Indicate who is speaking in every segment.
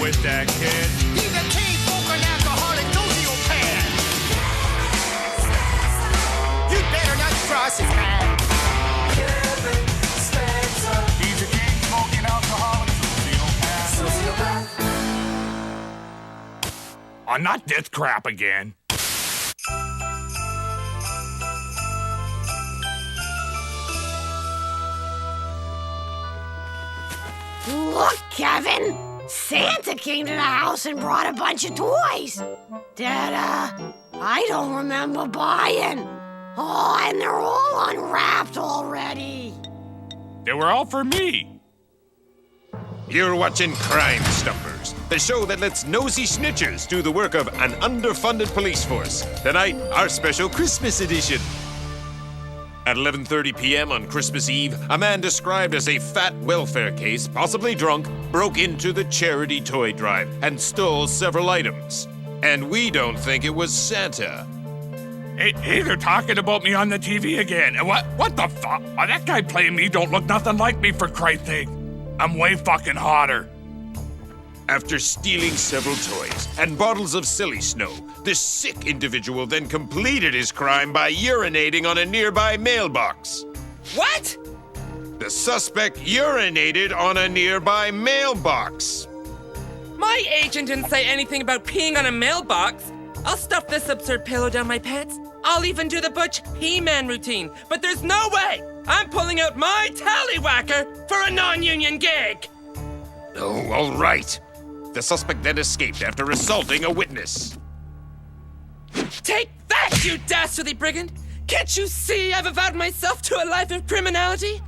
Speaker 1: with that kid.
Speaker 2: He's a teen folk and alcoholic sociopath. You better not cross his path.
Speaker 1: He's a teen smoking alcoholic sociopath. Oh, not this crap again.
Speaker 3: Look, Kevin! Santa came to the house and brought a bunch of toys that, I don't remember buying. Oh, and they're all unwrapped already.
Speaker 1: They were all for me.
Speaker 4: You're watching Crime Stoppers, the show that lets nosy snitchers do the work of an underfunded police force. Tonight, our special Christmas edition. At 11:30 p.m. on Christmas Eve, a man described as a fat welfare case, possibly drunk, broke into the charity toy drive and stole several items. And we don't think it was Santa.
Speaker 1: Hey, they're talking about me on the TV again. What the fuck? Oh, that guy playing me don't look nothing like me, for Christ's sake. I'm way fucking hotter.
Speaker 4: After stealing several toys and bottles of silly snow, this sick individual then completed his crime by urinating on a nearby mailbox.
Speaker 5: What?
Speaker 4: The suspect urinated on a nearby mailbox.
Speaker 5: My agent didn't say anything about peeing on a mailbox. I'll stuff this absurd pillow down my pants. I'll even do the Butch He-Man routine. But there's no way I'm pulling out my tallywhacker for a non-union gig.
Speaker 4: Oh, all right. The suspect then escaped after assaulting a witness.
Speaker 5: Take that, you dastardly brigand! Can't you see I've avowed myself to a life of criminality?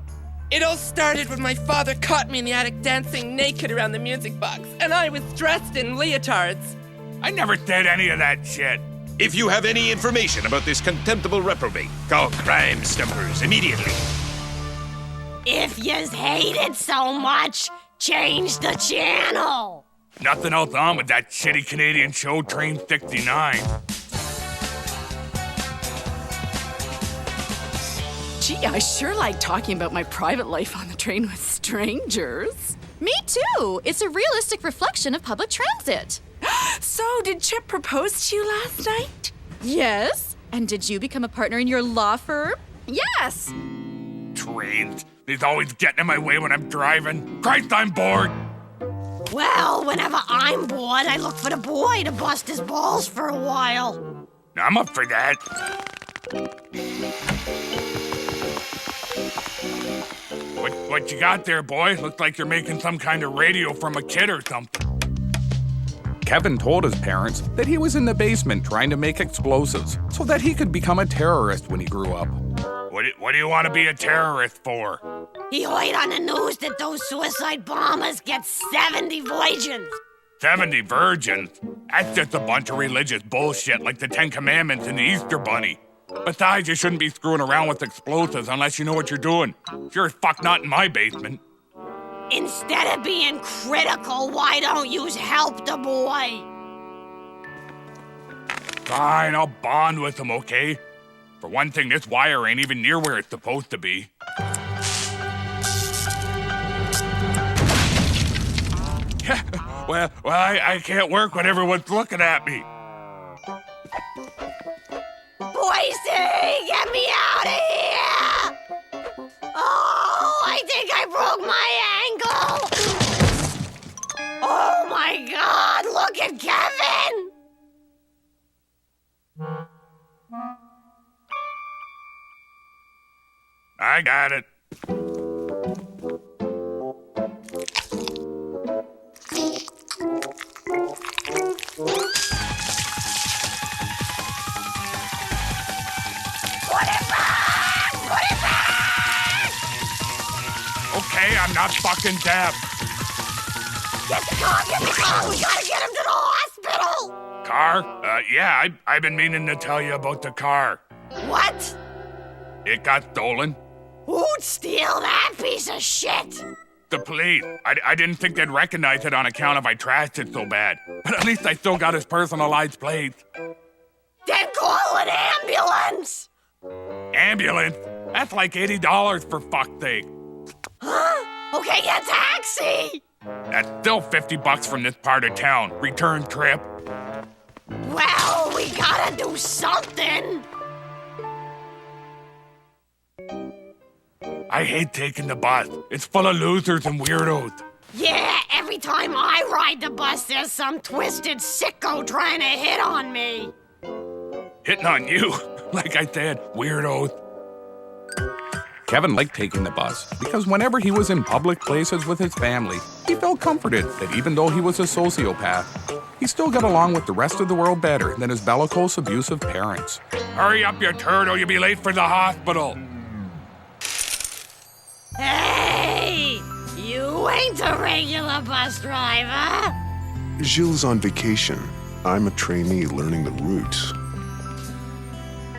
Speaker 5: It all started when my father caught me in the attic dancing naked around the music box, and I was dressed in leotards.
Speaker 1: I never did any of that shit.
Speaker 4: If you have any information about this contemptible reprobate, call Crime Stoppers immediately.
Speaker 3: If yous hate it so much, change the channel.
Speaker 1: Nothing else on with that shitty Canadian show, Train 69.
Speaker 6: Gee, I sure like talking about my private life on the train with strangers.
Speaker 7: Me too. It's a realistic reflection of public transit.
Speaker 6: So, did Chip propose to you last night?
Speaker 7: Yes. And did you become a partner in your law firm? Yes.
Speaker 1: Trains. He's always getting in my way when I'm driving. Christ, I'm bored.
Speaker 3: Well, whenever I'm bored, I look for the boy to bust his balls for a while.
Speaker 1: I'm up for that. What you got there, boy? Looks like you're making some kind of radio from a kid or something.
Speaker 8: Kevin told his parents that he was in the basement trying to make explosives so that he could become a terrorist when he grew up.
Speaker 1: What do you want to be a terrorist for?
Speaker 3: He heard on the news that those suicide bombers get 70 virgins.
Speaker 1: 70 virgins? That's just a bunch of religious bullshit like the Ten Commandments and the Easter Bunny. Besides, you shouldn't be screwing around with explosives unless you know what you're doing. Sure as fuck not in my basement.
Speaker 3: Instead of being critical, why don't you help the boy?
Speaker 1: Fine, I'll bond with him, okay? For one thing, this wire ain't even near where it's supposed to be. well, I can't work when everyone's looking at me.
Speaker 3: Boise, get me out of here! Oh, I think I broke my ankle! Oh my God, look at Kevin!
Speaker 1: I got it. Okay, I'm not fucking deaf.
Speaker 3: Get the car! We gotta get him to the hospital!
Speaker 1: Car? Yeah, I've been meaning to tell you about the car.
Speaker 3: What?
Speaker 1: It got stolen.
Speaker 3: Who'd steal that piece of shit?
Speaker 1: The police. I didn't think they'd recognize it on account of I trashed it so bad. But at least I still got his personalized plates.
Speaker 3: Then call an ambulance!
Speaker 1: Ambulance? That's like $80 for fuck's sake.
Speaker 3: Huh? Okay, a taxi!
Speaker 1: That's still $50 from this part of town. Return trip.
Speaker 3: Well, we gotta do something.
Speaker 1: I hate taking the bus. It's full of losers and weirdos.
Speaker 3: Yeah, every time I ride the bus, there's some twisted sicko trying to hit on me.
Speaker 1: Hitting on you. Like I said, weirdos.
Speaker 8: Kevin liked taking the bus because whenever he was in public places with his family, he felt comforted that even though he was a sociopath, he still got along with the rest of the world better than his bellicose, abusive parents.
Speaker 1: Hurry up, you turd, or you'll be late for the hospital.
Speaker 3: Hey, you ain't a regular bus driver.
Speaker 9: Gilles on vacation. I'm a trainee learning the routes.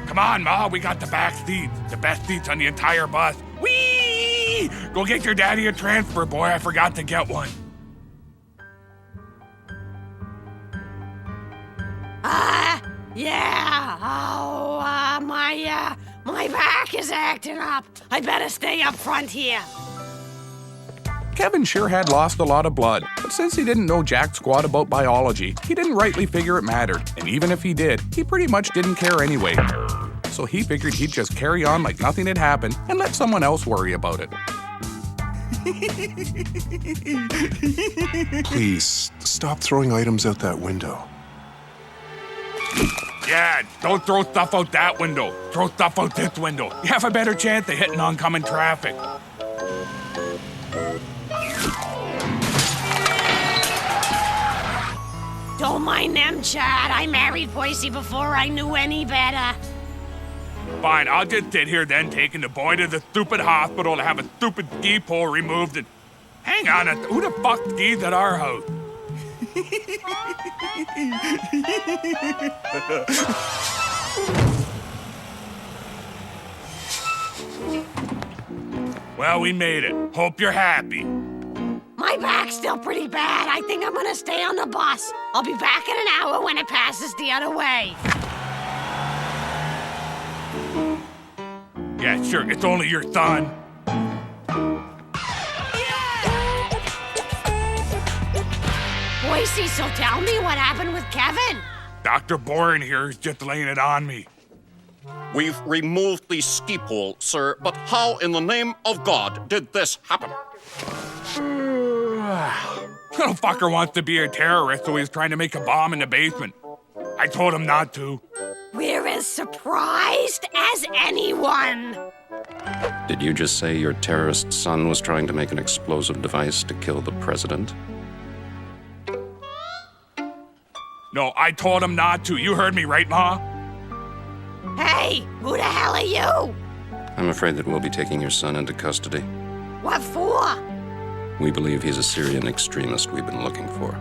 Speaker 1: Come on, Ma, we got the back seats. The best seats on the entire bus. Whee! Go get your daddy a transfer, boy. I forgot to get one.
Speaker 3: Yeah. Oh, my back is acting up. I better stay up front here.
Speaker 8: Kevin sure had lost a lot of blood, but since he didn't know jack squat about biology, he didn't rightly figure it mattered, and even if he did, he pretty much didn't care anyway. So he figured he'd just carry on like nothing had happened and let someone else worry about it.
Speaker 9: Please, stop throwing items out that window.
Speaker 1: Yeah, don't throw stuff out that window. Throw stuff out this window. You have a better chance of hitting oncoming traffic.
Speaker 3: Don't mind them, Chad. I married Poisey before I knew any better.
Speaker 1: Fine, I'll just sit here then, taking the boy to the stupid hospital to have a stupid ski pole removed and... Hang on, who the fuck skis at our house? Well, we made it. Hope you're happy.
Speaker 3: My back's still pretty bad. I think I'm gonna stay on the bus. I'll be back in an hour when it passes the other way.
Speaker 1: Yeah, sure, it's only your son.
Speaker 3: Boise, so tell me what happened with Kevin.
Speaker 1: Dr. Boren here is just laying it on me.
Speaker 10: We've removed the ski pole, sir, but how in the name of God did this happen?
Speaker 1: Little fucker wants to be a terrorist, so he's trying to make a bomb in the basement. I told him not to.
Speaker 3: We're as surprised as anyone.
Speaker 11: Did you just say your terrorist son was trying to make an explosive device to kill the president?
Speaker 1: No, I told him not to. You heard me, right, Ma?
Speaker 3: Hey, who the hell are you?
Speaker 11: I'm afraid that we'll be taking your son into custody.
Speaker 3: What for?
Speaker 11: We believe he's a Syrian extremist we've been looking for.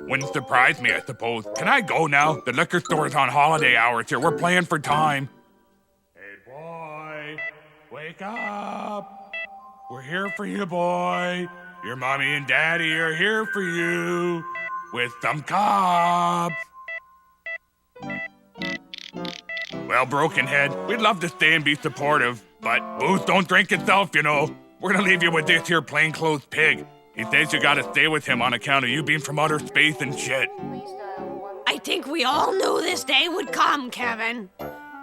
Speaker 1: Wouldn't surprise me, I suppose. Can I go now? The liquor store's on holiday hours here. We're playing for time. Hey, boy, wake up. We're here for you, boy. Your mommy and daddy are here for you with some cops. Well, Brokenhead, we'd love to stay and be supportive, but booze don't drink itself, you know. We're gonna leave you with this here plainclothes pig. He says you gotta stay with him on account of you being from outer space and shit.
Speaker 3: I think we all knew this day would come, Kevin.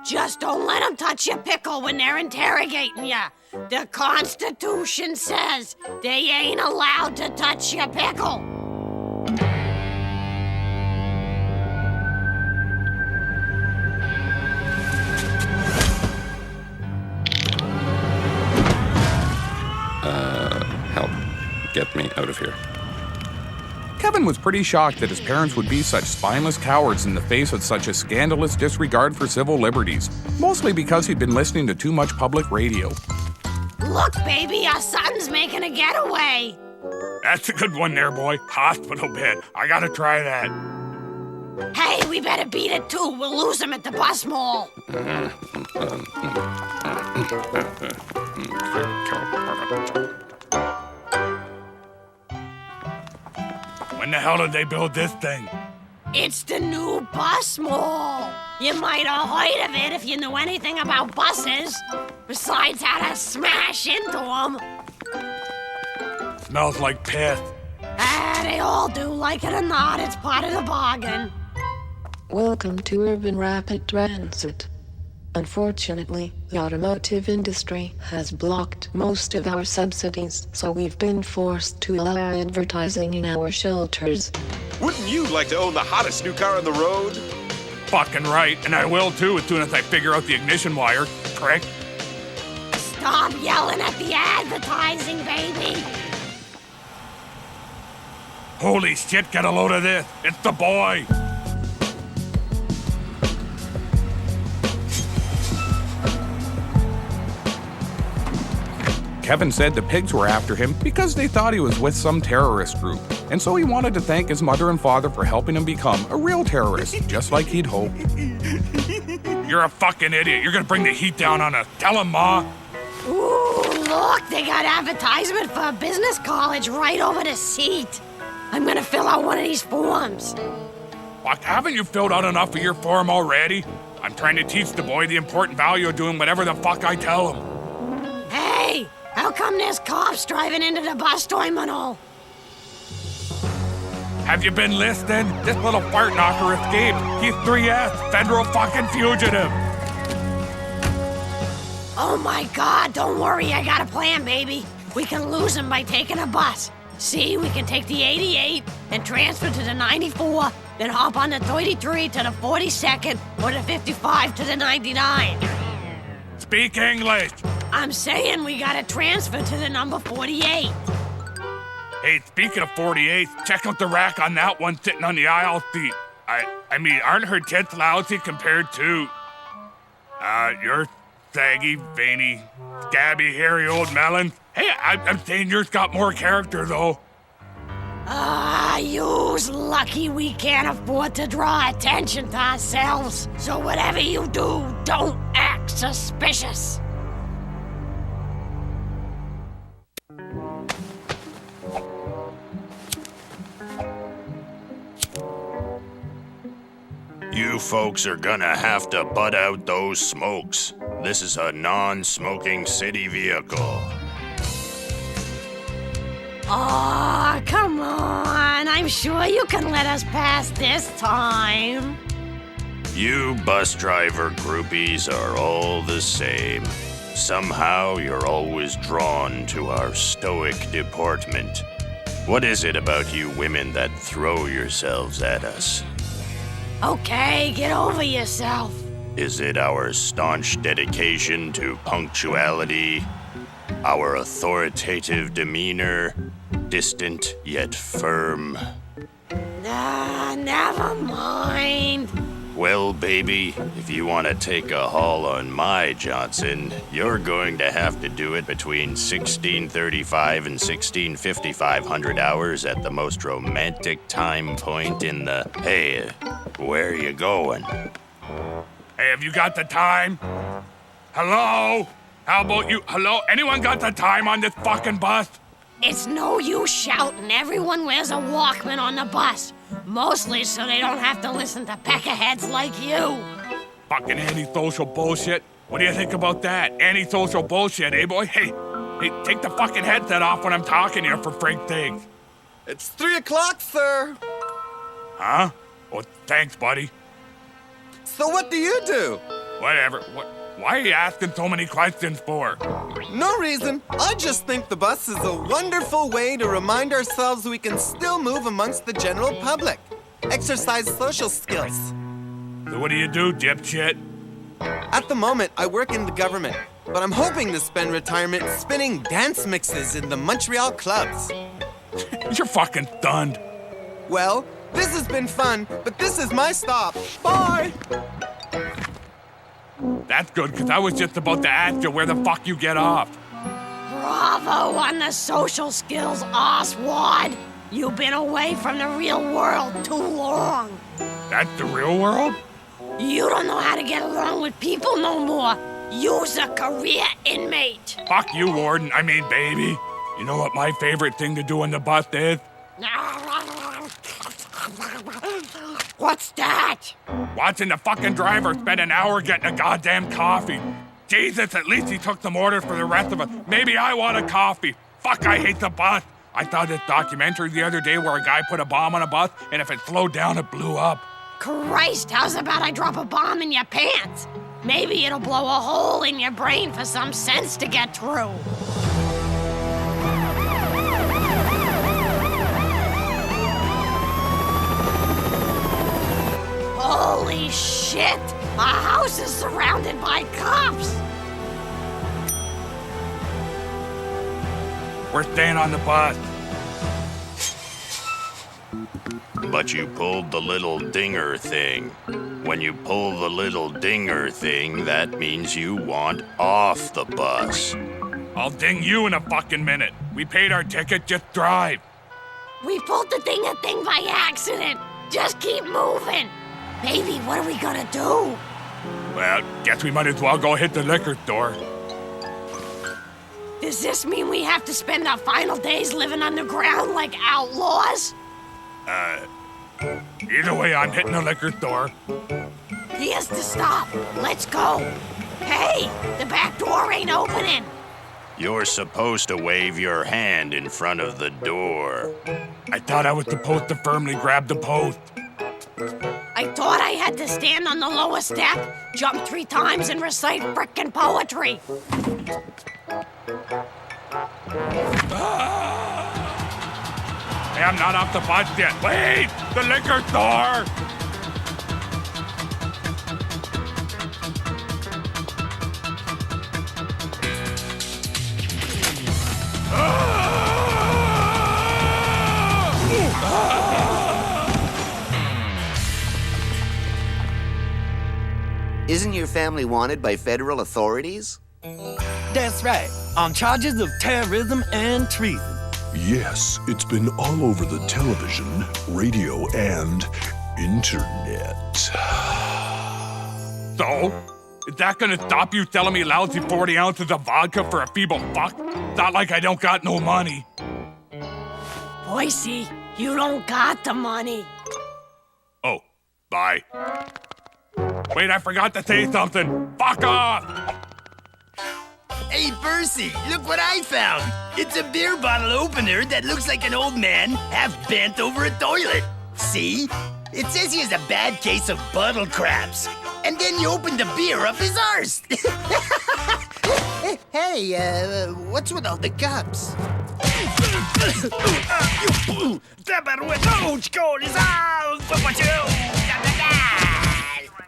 Speaker 3: Just don't let them touch your pickle when they're interrogating you. The Constitution says they ain't allowed to touch your pickle.
Speaker 11: Help. Get me out of here.
Speaker 8: Kevin was pretty shocked that his parents would be such spineless cowards in the face of such a scandalous disregard for civil liberties, mostly because he'd been listening to too much public radio.
Speaker 3: Look, baby, our son's making a getaway.
Speaker 1: That's a good one there, boy. Hospital bed. I gotta try that.
Speaker 3: Hey, we better beat it too. We'll lose him at the bus mall.
Speaker 1: When the hell did they build this thing?
Speaker 3: It's the new bus mall. You might have heard of it if you knew anything about buses, besides how to smash into them.
Speaker 1: smells like piss.
Speaker 3: They all do, like it or not, it's part of the bargain.
Speaker 12: Welcome to Urban Rapid Transit. Unfortunately, the automotive industry has blocked most of our subsidies, so we've been forced to allow advertising in our shelters.
Speaker 4: Wouldn't you like to own the hottest new car on the road?
Speaker 1: Fucking right, and I will too as soon as I figure out the ignition wire, prick.
Speaker 3: Stop yelling at the advertising, baby.
Speaker 1: Holy shit, get a load of this. It's the boy.
Speaker 8: Kevin said the pigs were after him because they thought he was with some terrorist group, and so he wanted to thank his mother and father for helping him become a real terrorist, just like he'd hoped.
Speaker 1: You're a fucking idiot. You're gonna bring the heat down on us. Tell him, Ma.
Speaker 3: Ooh, look, they got advertisement for a business college right over the seat. I'm gonna fill out one of these forms.
Speaker 1: Fuck, haven't you filled out enough of your form already? I'm trying to teach the boy the important value of doing whatever the fuck I tell him.
Speaker 3: Hey, how come there's cops driving into the bus terminal?
Speaker 1: Have you been listening? This little fart knocker escaped. He's 3S, federal fucking fugitive.
Speaker 3: Oh my God, don't worry, I got a plan, baby. We can lose him by taking a bus. See, we can take the 88 and transfer to the 94, then hop on the 33 to the 42nd or the 55 to the 99.
Speaker 1: Speak English.
Speaker 3: I'm saying we gotta transfer to the number 48.
Speaker 1: Hey, speaking of 48, check out the rack on that one sitting on the aisle seat. I mean, aren't her tits lousy compared to... your saggy, veiny, scabby, hairy old melon? Hey, I'm saying yours got more character, though.
Speaker 3: You's lucky we can't afford to draw attention to ourselves. So whatever you do, don't act suspicious.
Speaker 13: You folks are gonna have to butt out those smokes. This is a non-smoking city vehicle.
Speaker 3: Aw, come on. I'm sure you can let us pass this time.
Speaker 13: You bus driver groupies are all the same. Somehow you're always drawn to our stoic deportment. What is it about you women that throw yourselves at us?
Speaker 3: Okay, get over yourself.
Speaker 13: Is it our staunch dedication to punctuality? Our authoritative demeanor? Distant yet firm?
Speaker 3: Never mind.
Speaker 13: Well, baby, if you want to take a haul on my Johnson, you're going to have to do it between 1635 and 165500 hours at the most romantic time point in the... Hey, where are you going?
Speaker 1: Hey, have you got the time? Hello? How about you? Hello? Anyone got the time on this fucking bus?
Speaker 3: It's no use shouting. Everyone wears a Walkman on the bus. Mostly so they don't have to listen to peckerheads like you.
Speaker 1: Fucking antisocial bullshit. What do you think about that? Antisocial bullshit, eh, boy? Hey, take the fucking headset off when I'm talking here, for frank's sake.
Speaker 14: It's 3 o'clock, sir.
Speaker 1: Huh? Oh, thanks, buddy.
Speaker 14: So what do you do?
Speaker 1: Whatever. Why are you asking so many questions for?
Speaker 14: No reason. I just think the bus is a wonderful way to remind ourselves we can still move amongst the general public. Exercise social skills.
Speaker 1: So what do you do, dipshit?
Speaker 14: At the moment, I work in the government, but I'm hoping to spend retirement spinning dance mixes in the Montreal clubs.
Speaker 1: You're fucking stunned.
Speaker 14: Well, this has been fun, but this is my stop. Bye!
Speaker 1: That's good, because I was just about to ask you where the fuck you get off.
Speaker 3: Bravo on the social skills, Oswald. You've been away from the real world too long.
Speaker 1: That's the real world?
Speaker 3: You don't know how to get along with people no more. You's a career inmate.
Speaker 1: Fuck you, Warden. I mean, baby. You know what my favorite thing to do on the bus is?
Speaker 3: What's that?
Speaker 1: Watching the fucking driver spend an hour getting a goddamn coffee. Jesus, at least he took some orders for the rest of us. Maybe I want a coffee. Fuck, I hate the bus. I saw this documentary the other day where a guy put a bomb on a bus, and if it slowed down, it blew up.
Speaker 3: Christ, how's about I drop a bomb in your pants? Maybe it'll blow a hole in your brain for some sense to get through. Holy shit! Our house is surrounded by cops!
Speaker 1: We're staying on the bus.
Speaker 13: But you pulled the little dinger thing. When you pull the little dinger thing, that means you want off the bus.
Speaker 1: I'll ding you in a fucking minute. We paid our ticket, just drive.
Speaker 3: We pulled the thing by accident. Just keep moving. Baby, what are we gonna do?
Speaker 1: Well, guess we might as well go hit the liquor store.
Speaker 3: Does this mean we have to spend our final days living underground like outlaws?
Speaker 1: Either way, I'm hitting the liquor store.
Speaker 3: Here's the stop. Let's go. Hey, the back door ain't opening.
Speaker 13: You're supposed to wave your hand in front of the door.
Speaker 1: I thought I was supposed to firmly grab the post.
Speaker 3: I thought I had to stand on the lower step, jump 3 times, and recite frickin' poetry.
Speaker 1: Hey, I'm not off the bus yet. Wait! The liquor store!
Speaker 15: Isn't your family wanted by federal authorities?
Speaker 16: That's right, on charges of terrorism and treason.
Speaker 9: Yes, it's been all over the television, radio, and internet.
Speaker 1: So? Is that gonna stop you selling me lousy 40 ounces of vodka for a feeble fuck? Not like I don't got no money.
Speaker 3: Boise, you don't got the money.
Speaker 1: Oh, bye. Wait, I forgot to say something. Fuck off!
Speaker 16: Hey, Percy, look what I found. It's a beer bottle opener that looks like an old man half bent over a toilet. See? It says he has a bad case of bottle cramps. And then you open the beer up his arse.
Speaker 17: Hey, what's with all the cups?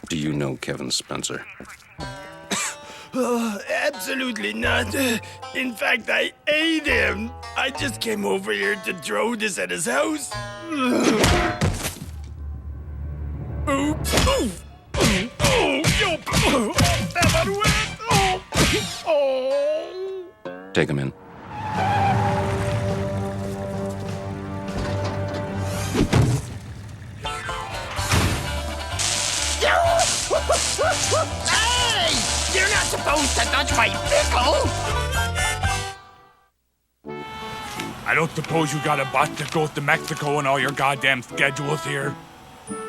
Speaker 11: Do you know Kevin Spencer?
Speaker 16: Absolutely not. In fact, I ate him. I just came over here to throw this at his house.
Speaker 11: Take him in.
Speaker 16: Hey! You're not supposed to touch my pickle!
Speaker 1: I don't suppose you got a bus that goes to Mexico and all your goddamn schedules here?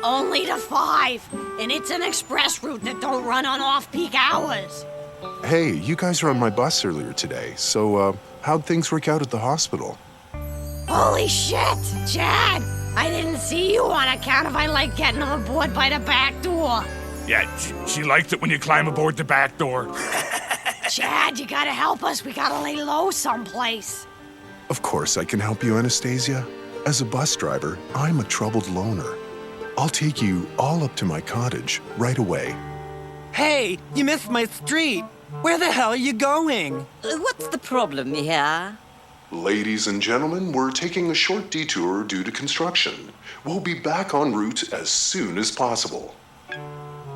Speaker 3: Only to 5, and it's an express route that don't run on off-peak hours.
Speaker 9: Hey, you guys were on my bus earlier today, so, how'd things work out at the hospital?
Speaker 3: Holy shit, Chad! I didn't see you on account of I like getting on board by the back door.
Speaker 1: Yeah, she likes it when you climb aboard the back door.
Speaker 3: Chad, you gotta help us. We gotta lay low someplace.
Speaker 9: Of course I can help you, Anastasia. As a bus driver, I'm a troubled loner. I'll take you all up to my cottage right away.
Speaker 16: Hey, you missed my street. Where the hell are you going?
Speaker 18: What's the problem here?
Speaker 9: Ladies and gentlemen, we're taking a short detour due to construction. We'll be back en route as soon as possible.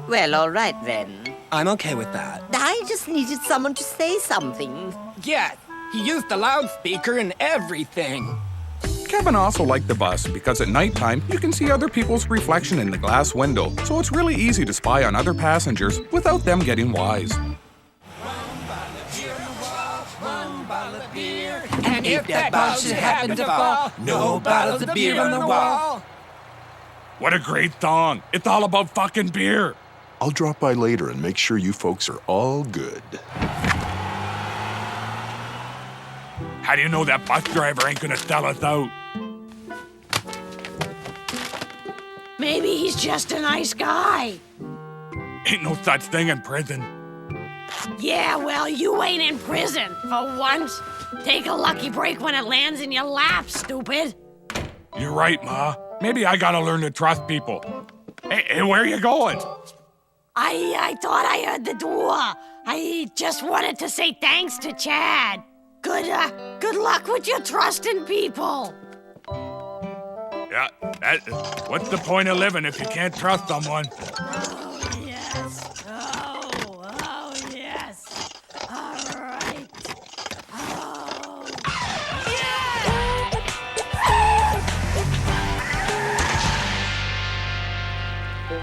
Speaker 18: Well, all right then.
Speaker 16: I'm okay with that.
Speaker 18: I just needed someone to say something.
Speaker 16: Yeah, he used the loudspeaker and everything.
Speaker 8: Kevin also liked the bus because at nighttime you can see other people's reflection in the glass window, so it's really easy to spy on other passengers without them getting wise.
Speaker 16: And if that bottle should happen to fall, no bottles of beer on the wall.
Speaker 1: What a great song. It's all about fucking beer.
Speaker 9: I'll drop by later and make sure you folks are all good.
Speaker 1: How do you know that bus driver ain't gonna sell us out?
Speaker 3: Maybe he's just a nice guy.
Speaker 1: Ain't no such thing in prison.
Speaker 3: Yeah, well, you ain't in prison for once. Take a lucky break when it lands in your lap, stupid.
Speaker 1: You're right, Ma. Maybe I gotta learn to trust people. Hey, where are you going?
Speaker 3: I thought I heard the door. I just wanted to say thanks to Chad. Good luck with your trust in people.
Speaker 1: Yeah, what's the point of living if you can't trust someone?
Speaker 3: Oh, yes. Oh, yes. All right. Oh,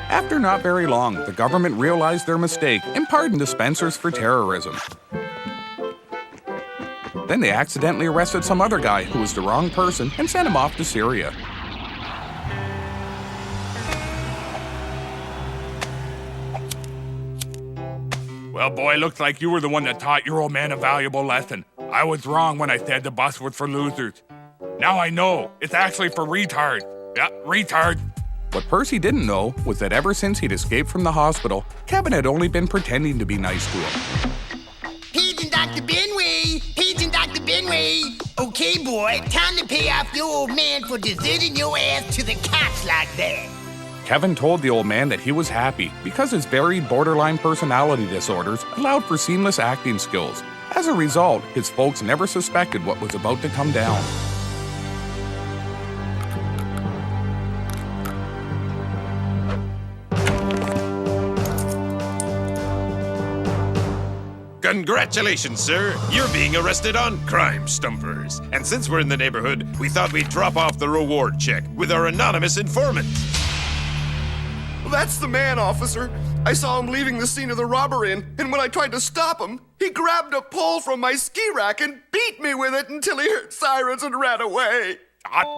Speaker 8: After not very long, the government realized their mistake and pardoned the Spencers for terrorism. Then they accidentally arrested some other guy who was the wrong person and sent him off to Syria.
Speaker 1: Well, boy, looks like you were the one that taught your old man a valuable lesson. I was wrong when I said the bus was for losers. Now I know. It's actually for retards. Yeah, retards.
Speaker 8: What Percy didn't know was that ever since he'd escaped from the hospital, Kevin had only been pretending to be nice to him.
Speaker 16: Paging Dr. Benway! Paging Dr. Benway! Okay, boy, time to pay off your old man for deserting your ass to the cops like that.
Speaker 8: Kevin told the old man that he was happy because his very borderline personality disorders allowed for seamless acting skills. As a result, his folks never suspected what was about to come down.
Speaker 4: Congratulations, sir. You're being arrested on Crime Stumpers. And since we're in the neighborhood, we thought we'd drop off the reward check with our anonymous informant.
Speaker 19: That's the man, officer. I saw him leaving the scene of the robbery, and when I tried to stop him, he grabbed a pole from my ski rack and beat me with it until he heard sirens and ran away.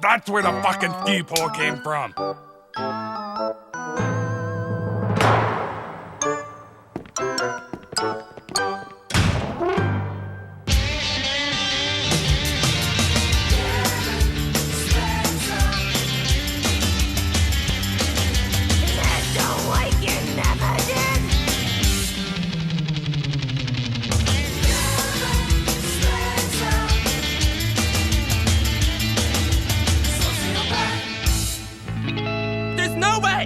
Speaker 1: That's where the fucking ski pole came from.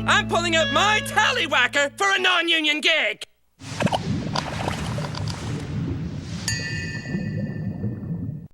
Speaker 5: I'm pulling out my tallywhacker for a non-union gig.